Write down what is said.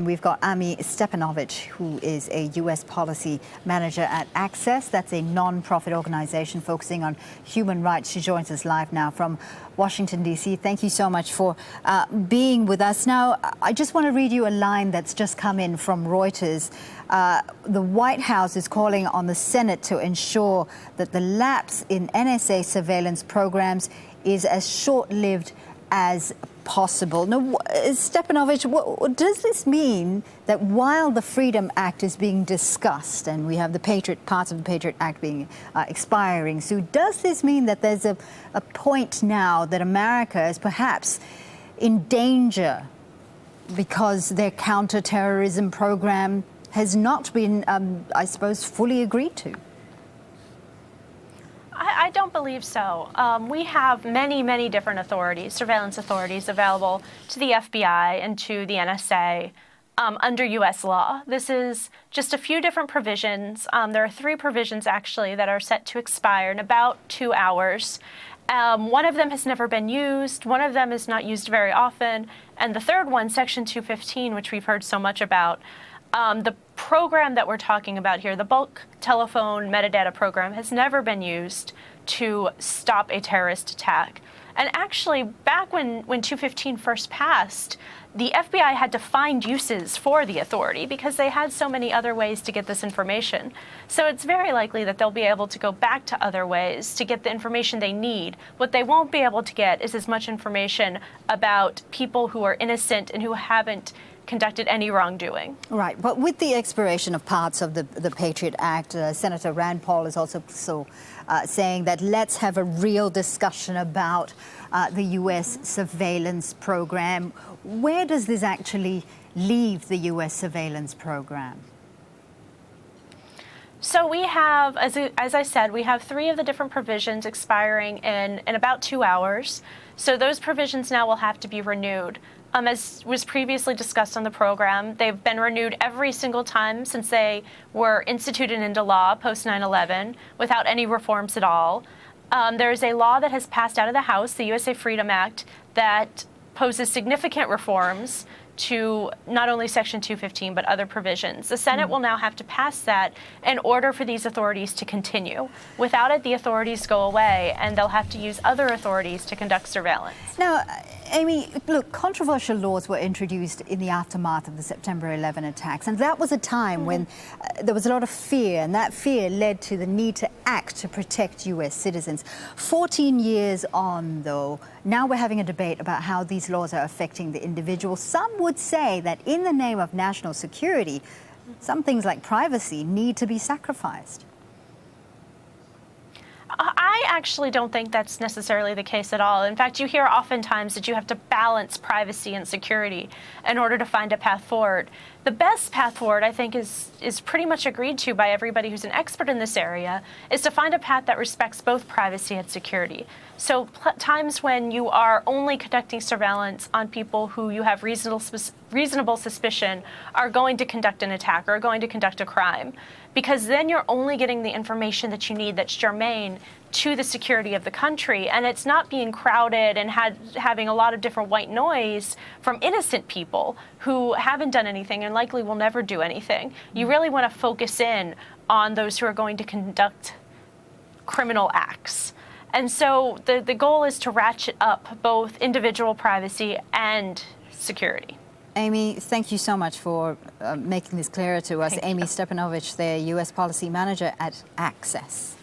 We've got Amie Stepanovich, who is a U.S. Policy Manager at Access. That's a non-profit organization focusing on human rights. She joins us live now from Washington, D.C. Thank you so much for being with us. Now, I just want to read you a line that's just come in from Reuters. The White House is calling on the Senate to ensure that the lapse in NSA surveillance programs is as short-lived as possible. Now, Stepanovich, does this mean that while the Freedom Act is being discussed and we have the parts of the Patriot Act being expiring, so does this mean that there's a point now that America is perhaps in danger because their counterterrorism program has not been, I suppose, fully agreed to? I don't believe so. We have many different authorities, surveillance authorities, available to the FBI and to the NSA under U.S. law. This is just a few different provisions. There are 3 provisions, actually, that are set to expire in about 2 hours. One of them has never been used. One of them is not used very often. And the third one, Section 215, which we've heard so much about, the program that we're talking about here, the bulk telephone metadata program, has never been used to stop a terrorist attack. And actually, back when 215 first passed, the FBI had to find uses for the authority because they had so many other ways to get this information. So it's very likely that they'll be able to go back to other ways to get the information they need. What they won't be able to get is as much information about people who are innocent and who haven't conducted any wrongdoing. Right, but with the expiration of parts of the Patriot Act, Senator Rand Paul is also saying that let's have a real discussion about the U.S. surveillance program. Where does this actually leave the U.S. surveillance program? So we have, as I said, we have 3 of the different provisions expiring in about 2 hours. So those provisions now will have to be renewed. As was previously discussed on the program, they've been renewed every single time since they were instituted into law post 9/11 without any reforms at all. There is a law that has passed out of the House, the USA Freedom Act, that poses significant reforms to not only Section 215, but other provisions. The Senate will now have to pass that in order for these authorities to continue. Without it, the authorities go away, and they'll have to use other authorities to conduct surveillance. Now, Amie, look, controversial laws were introduced in the aftermath of the September 11 attacks, and that was a time when there was a lot of fear, and that fear led to the need to act to protect U.S. citizens. 14 years on, though, now we're having a debate about how these laws are affecting the individual. Some would say that in the name of national security, some things like privacy need to be sacrificed. I actually don't think that's necessarily the case at all. In fact, you hear oftentimes that you have to balance privacy and security in order to find a path forward. The best path forward, I think, is pretty much agreed to by everybody who's an expert in this area, is to find a path that respects both privacy and security. So times when you are only conducting surveillance on people who you have reasonable suspicion are going to conduct an attack or are going to conduct a crime, because then you're only getting the information that you need that's germane to the security of the country, and it's not being crowded and having a lot of different white noise from innocent people who haven't done anything and likely will never do anything. You really want to focus in on those who are going to conduct criminal acts. And so the goal is to ratchet up both individual privacy and security. Amie, thank you so much for making this clearer to us. Amie Stepanovich, the U.S. Policy Manager at Access.